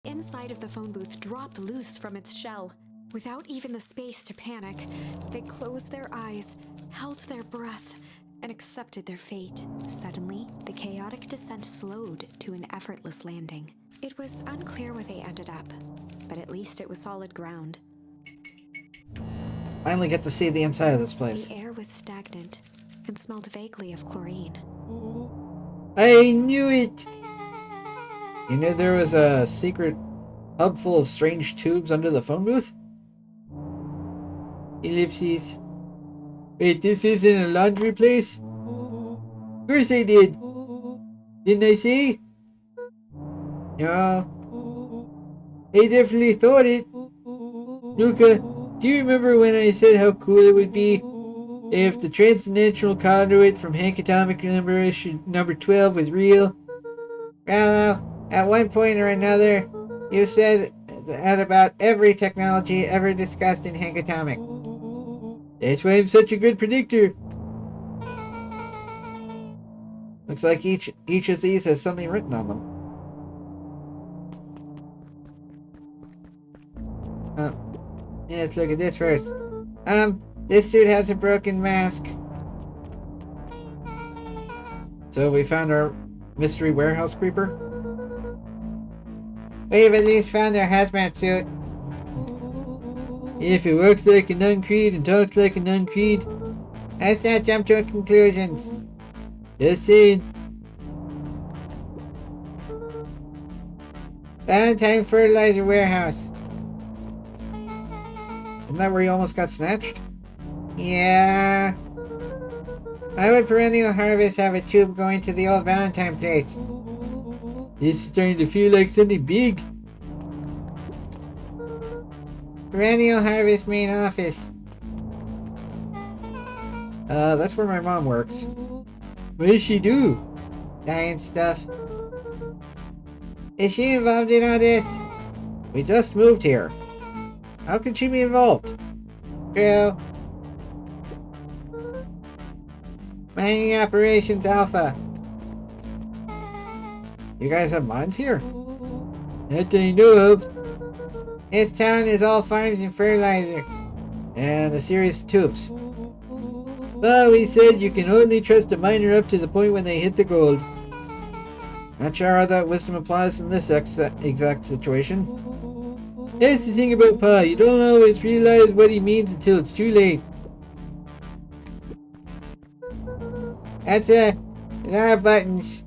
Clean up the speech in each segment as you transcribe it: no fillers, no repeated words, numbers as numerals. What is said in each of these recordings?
Inside of the phone booth dropped loose from its shell. Without even the space to panic, they closed their eyes, held their breath, and accepted their fate. Suddenly, the chaotic descent slowed to an effortless landing. It was unclear where they ended up, but at least it was solid ground. Finally get to see the inside of this place. The air was stagnant and smelled vaguely of chlorine. I knew it! You knew there was a secret hub full of strange tubes under the phone booth? Ellipses. Wait, this isn't a laundry place? Of course I did. Didn't I say? No. I definitely thought it. Luca, do you remember when I said how cool it would be if the transdimensional conduit from Hank Atomic number 12 was real? Well, at one point or another, you said that about every technology ever discussed in Hank Atomic. That's why I'm such a good predictor. Looks like each of these has something written on them. Yeah, let's look at this first. This suit has a broken mask. So we found our mystery warehouse creeper. We've at least found our hazmat suit. If it works like a non-creed and talks like a non-creed, let's not jump to conclusions. Just saying. Valentine Fertilizer Warehouse. Isn't that where you almost got snatched? Yeah. Why would Perennial Harvest have a tube going to the old Valentine place? This is starting to feel like something big. Perennial Harvest main office. That's where my mom works. What does she do? Science stuff. Is she involved in all this? We just moved here. How can she be involved? True. Mining Operations Alpha. You guys have mines here? Not that I know of. This town is all farms and fertilizer. And a series of tubes. But we said you can only trust a miner up to the point when they hit the gold. Not sure how that wisdom applies in this exact situation. That's the thing about Pa, you don't always realize what he means until it's too late. That's a lot of buttons.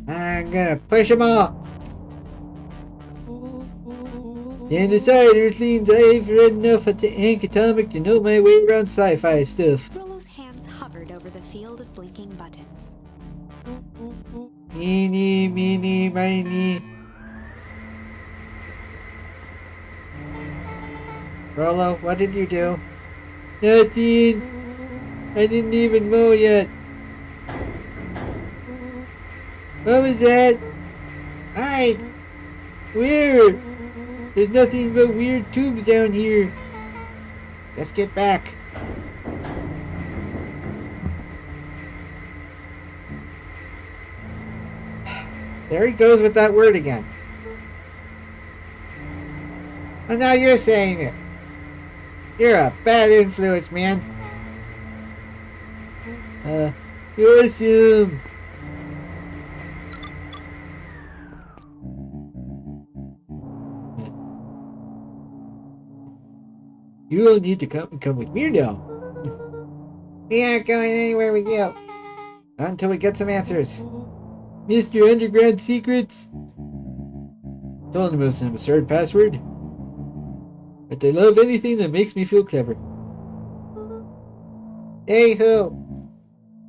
I'm gonna push them all. And aside, Earthlings, I've read enough of Hank Atomic to know my way around sci-fi stuff. Rollo's hands hovered over the field of blinking buttons. Meeny, meeny, miny. Rollo, what did you do? Nothing. I didn't even mow yet. What was that? Hide! Where? There's nothing but weird tubes down here. Let's get back. There he goes with that word again. And now you're saying it. You're a bad influence, man. You assume. You'll need to come with me now. We aren't going anywhere with you. Not until we get some answers. Mr. Underground Secrets. Told him it was an absurd password. But I love anything that makes me feel clever. Hey who?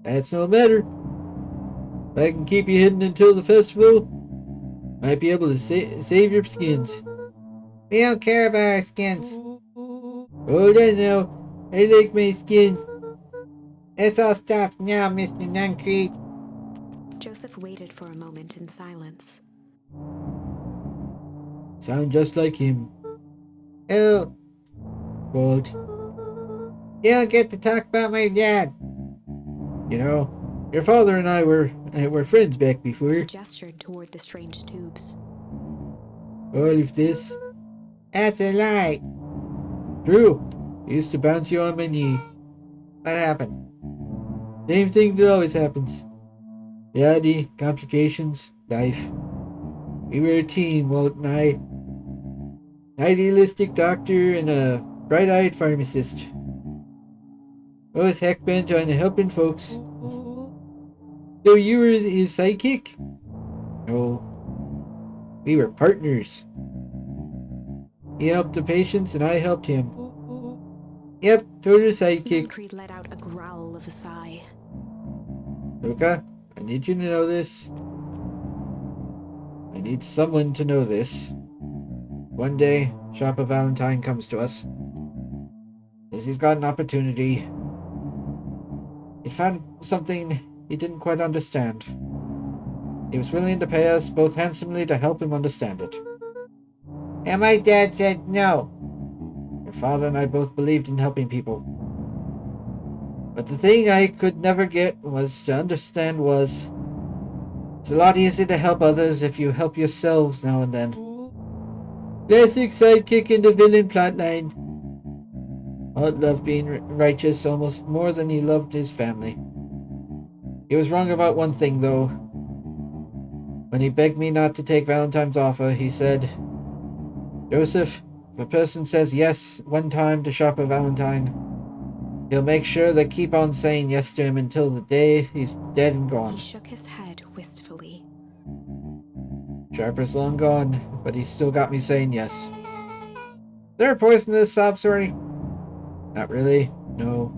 That's no matter. If I can keep you hidden until the festival, might be able to save your skins. We don't care about our skins. Hold on now. I like my skins. Let's all stop now, Mr. Nuncreed. Joseph waited for a moment in silence. Sound just like him. Oh. What? You don't get to talk about my dad. You know, your father and I were friends back before. He gestured toward the strange tubes. All of this? That's a lie. True. I used to bounce you on my knee. What happened? Same thing that always happens. Reality, complications, life. We were a team, Walt and I. An idealistic doctor and a bright-eyed pharmacist. Both heck bent on helping folks. So you were his sidekick? No. We were partners. He helped the patients and I helped him. Yep, total sidekick. Creed let out a growl of a sigh. Luca, I need you to know this. I need someone to know this. One day, Shopper Valentine comes to us. Says he's got an opportunity. He found something he didn't quite understand. He was willing to pay us both handsomely to help him understand it. And my dad said no. Your father and I both believed in helping people. But the thing I could never get was to understand was it's a lot easier to help others if you help yourselves now and then. Classic sidekick in the villain plotline. Walt loved being righteous almost more than he loved his family. He was wrong about one thing, though. When he begged me not to take Valentine's offer, he said, Joseph, if a person says yes one time to Shopper Valentine, he'll make sure they keep on saying yes to him until the day he's dead and gone. He shook his head wistfully. Sharper's long gone, but he's still got me saying yes. Is there a poison to this sob story? Not really, no.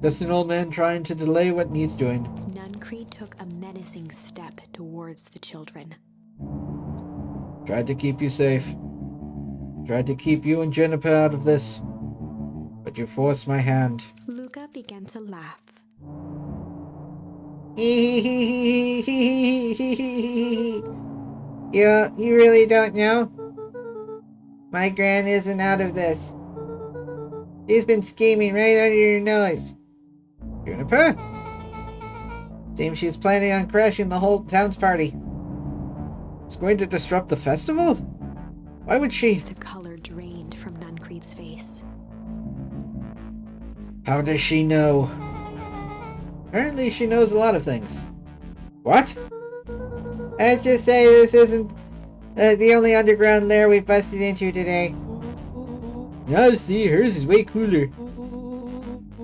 Just an old man trying to delay what needs doing. Nuncreed took a menacing step towards the children. Tried to keep you safe. Tried to keep you and Jennifer out of this. But you forced my hand. Luca began to laugh. You really don't know? My gran isn't out of this. She's been scheming right under your nose. Juniper? Seems she's planning on crashing the whole town's party. It's going to disrupt the festival? Why would she? The color drained from Nuncreed's face. How does she know? Apparently she knows a lot of things. What? Let's just say this isn't the only underground lair we've busted into today. Now see, hers is way cooler.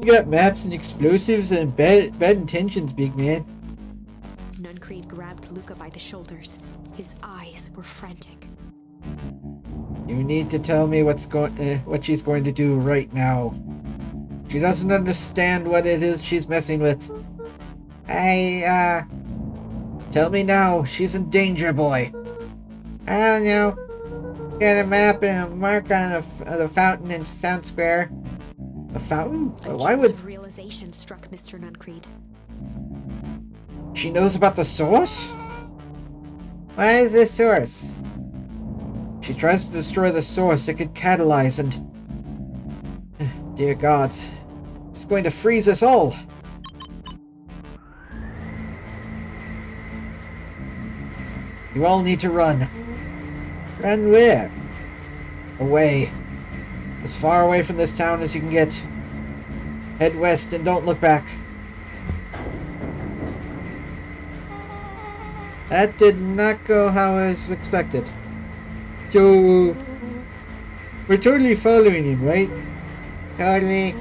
You got maps and explosives and bad intentions, big man. Nuncreed grabbed Luca by the shoulders. His eyes were frantic. You need to tell me what she's going to do right now. She doesn't understand what it is she's messing with. Tell me now. She's in danger, boy. I don't know. Got a map and a mark on the fountain in Town Square. A fountain? Why would... of realization struck Mr. Nuncreed. She knows about the source? What is the source? She tries to destroy the source. It could catalyze and... Dear God. It's going to freeze us all. You all need to run. Run where? Away. As far away from this town as you can get. Head west and don't look back. That did not go how I was expected. So, we're totally following him, right? Totally.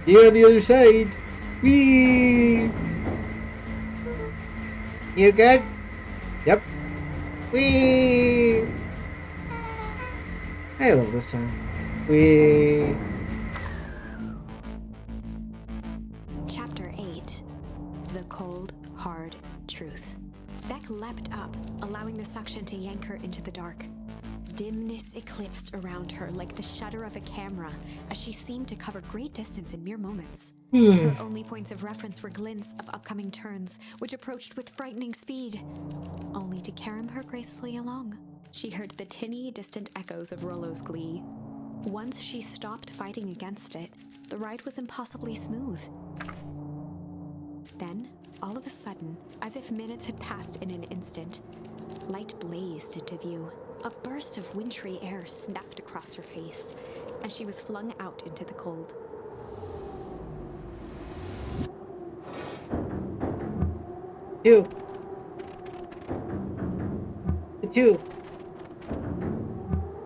See you on the other side. Whee! You good? Yep. Whee! I love this time. Whee! Chapter 8. The Cold, Hard Truth. Beck leapt up, allowing the suction to yank her into the dark. Dimness eclipsed around her like the shutter of a camera, as she seemed to cover great distance in mere moments. Her only points of reference were glints of upcoming turns, which approached with frightening speed, only to carry her gracefully along. She heard the tinny, distant echoes of Rollo's glee. Once she stopped fighting against it, the ride was impossibly smooth. Then, all of a sudden, as if minutes had passed in an instant, light blazed into view. A burst of wintry air snuffed across her face, and she was flung out into the cold. Two. The two.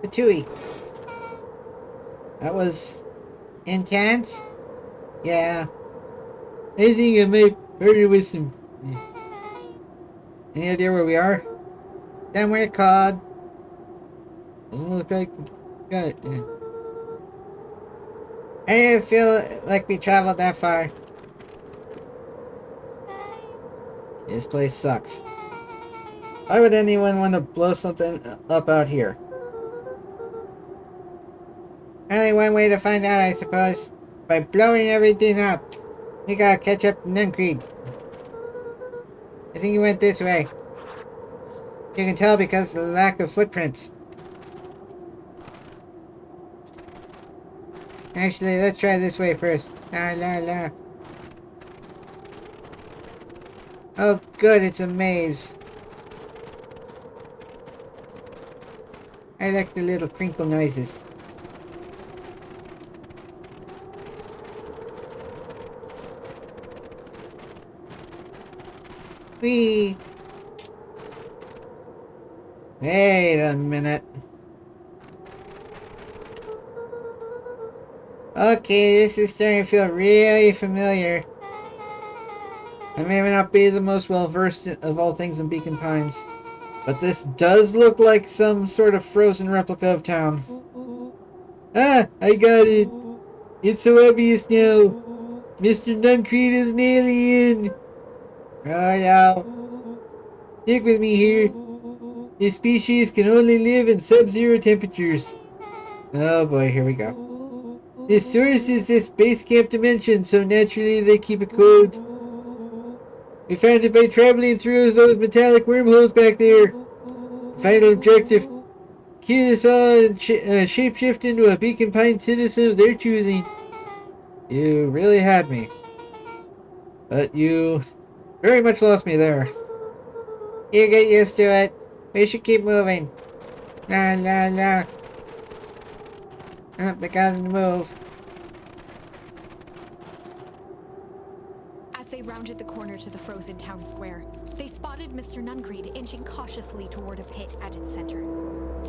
The twoie. That was intense. Yeah. I think I might party with some. Any idea where we are? Somewhere called. Doesn't look like we got it. Yeah. I didn't feel like we traveled that far. This place sucks. Why would anyone want to blow something up out here? Only one way to find out, I suppose. By blowing everything up. We gotta catch up to Nuncreed. I think he went this way. You can tell because of the lack of footprints. Actually, let's try this way first. La la la. Oh good, it's a maze. I like the little crinkle noises. Whee! Wait a minute. Okay, this is starting to feel really familiar. I may not be the most well-versed of all things in Beacon Pines, but this does look like some sort of frozen replica of town. Ah, I got it. It's so obvious now. Mr. Nuncreed is an alien. Oh no. Stick with me here. This species can only live in sub-zero temperatures. Oh boy, here we go. This source is this base camp dimension, so naturally they keep a code. We found it by traveling through those metallic wormholes back there. Final objective: kill us all and shapeshift into a Beacon Pine citizen of their choosing. You really had me. But you very much lost me there. You get used to it. We should keep moving. La la la. Oh, they got him to move. As they rounded the corner to the frozen town square, they spotted Mr. Nuncreed inching cautiously toward a pit at its center.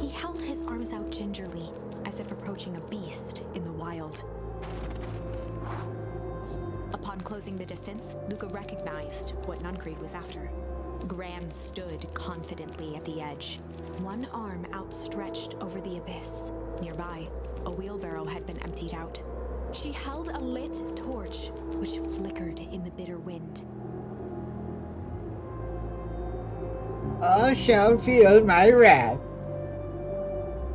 He held his arms out gingerly, as if approaching a beast in the wild. Upon closing the distance, Luca recognized what Nuncreed was after. Gran stood confidently at the edge, one arm outstretched over the abyss. Nearby, a wheelbarrow had been emptied out. She held a lit torch, which flickered in the bitter wind. I shall feel my wrath.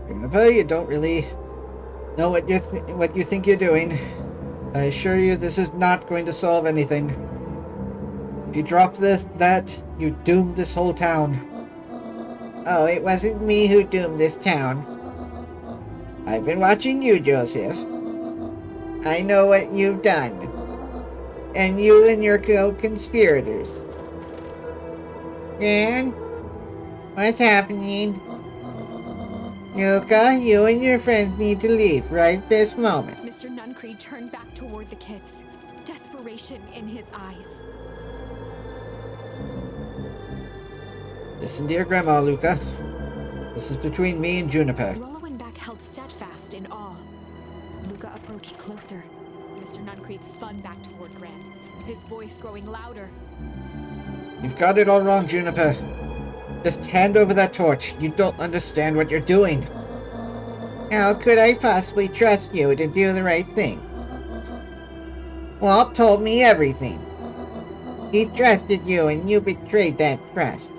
Juniper, you don't really know what you think you're doing. I assure you, this is not going to solve anything. If you drop that, you doomed this whole town. Oh, it wasn't me who doomed this town. I've been watching you, Joseph. I know what you've done. And you and your co-conspirators. Gran? What's happening? Luca, you and your friends need to leave right this moment. Mr. Nuncreed turned back toward the kids, desperation in his eyes. Listen to your grandma, Luca. This is between me and Juniper. Rollo and Beck held steadfast in awe. Luca approached closer. Mr. Nuncreed spun back toward Gran, his voice growing louder. You've got it all wrong, Juniper. Just hand over that torch. You don't understand what you're doing. How could I possibly trust you to do the right thing? Walt told me everything. He trusted you and you betrayed that trust.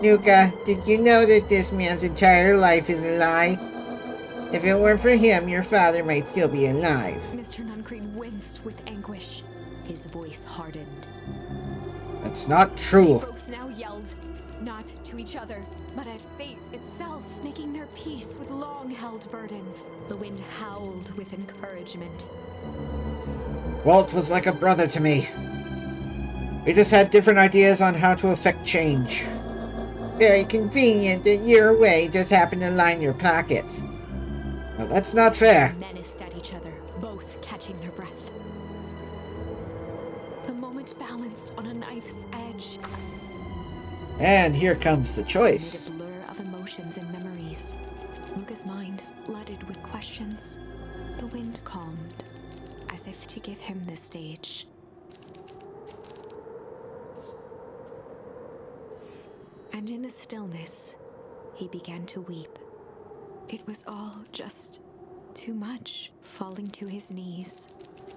Luca, did you know that this man's entire life is a lie? If it weren't for him, your father might still be alive. Mr. Nuncreed winced with anguish. His voice hardened. That's not They true. both now yelled, not to each other, but at fate itself, making their peace with long-held burdens. The wind howled with encouragement. Walt was like a brother to me. We just had different ideas on how to affect change. Very convenient that your way just happened to line your pockets. Well, that's not fair. They menaced at each other, both catching their breath. The moment balanced on a knife's edge. And here comes the Amid choice. a blur of emotions and memories, Luca's mind flooded with questions. The wind calmed, as if to give him the stage. And in the stillness, he began to weep. It was all just too much. Falling to his knees,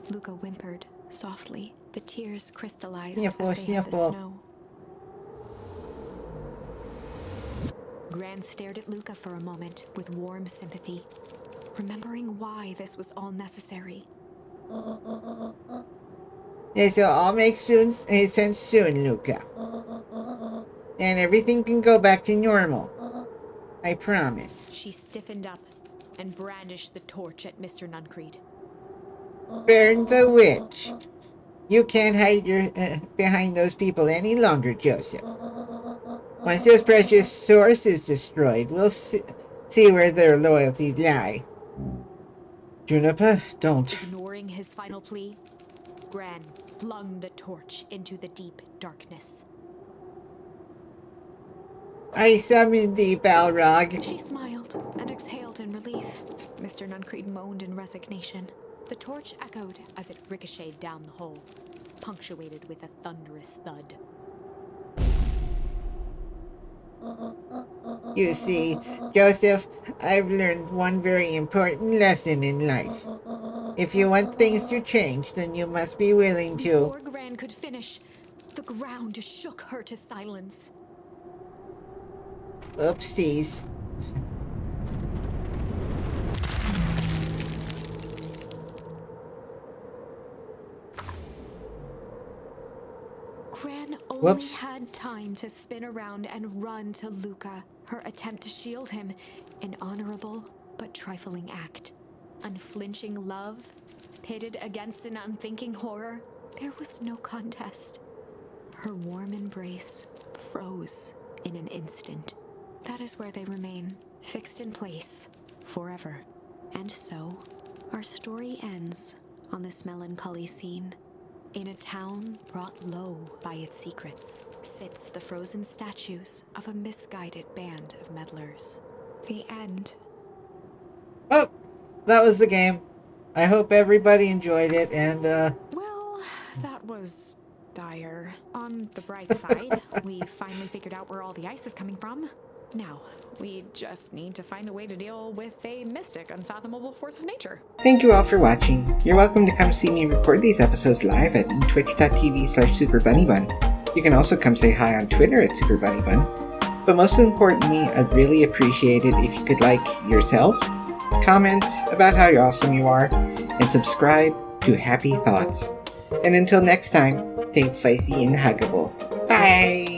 Luca whimpered softly. The tears crystallized as they hit the snow. Gran stared at Luca for a moment with warm sympathy, remembering why this was all necessary. This will all make sense soon, Luca. And everything can go back to normal. I promise. She stiffened up and brandished the torch at Mr. Nuncreed. Burn the witch. You can't hide behind those people any longer, Joseph. Once this precious source is destroyed, we'll see where their loyalties lie. Juniper, don't. Ignoring his final plea, Gran flung the torch into the deep darkness. I summon thee, Balrog. She smiled and exhaled in relief. Mr. Nuncreed moaned in resignation. The torch echoed as it ricocheted down the hole, punctuated with a thunderous thud. You see, Joseph, I've learned one very important lesson in life. If you want things to change, then you must be willing to... Before Gran could finish, the ground shook her to silence. Oopsies. Gran only Whoops. had time to spin around and run to Luca, her attempt to shield him, an honorable but trifling act. Unflinching love, pitted against an unthinking horror, there was no contest. Her warm embrace froze in an instant. That is where they remain, fixed in place, forever. And so, our story ends on this melancholy scene. In a town brought low by its secrets, sits the frozen statues of a misguided band of meddlers. The end. Oh, that was the game. I hope everybody enjoyed it, and, Well, that was dire. On the bright side, we finally figured out where all the ice is coming from. Now, we just need to find a way to deal with a mystic, unfathomable force of nature. Thank you all for watching. You're welcome to come see me record these episodes live at twitch.tv/SuperBunnyBun. You can also come say hi on Twitter at SuperBunnyBun. But most importantly, I'd really appreciate it if you could like yourself, comment about how awesome you are, and subscribe to Happy Thoughts. And until next time, stay spicy and huggable. Bye!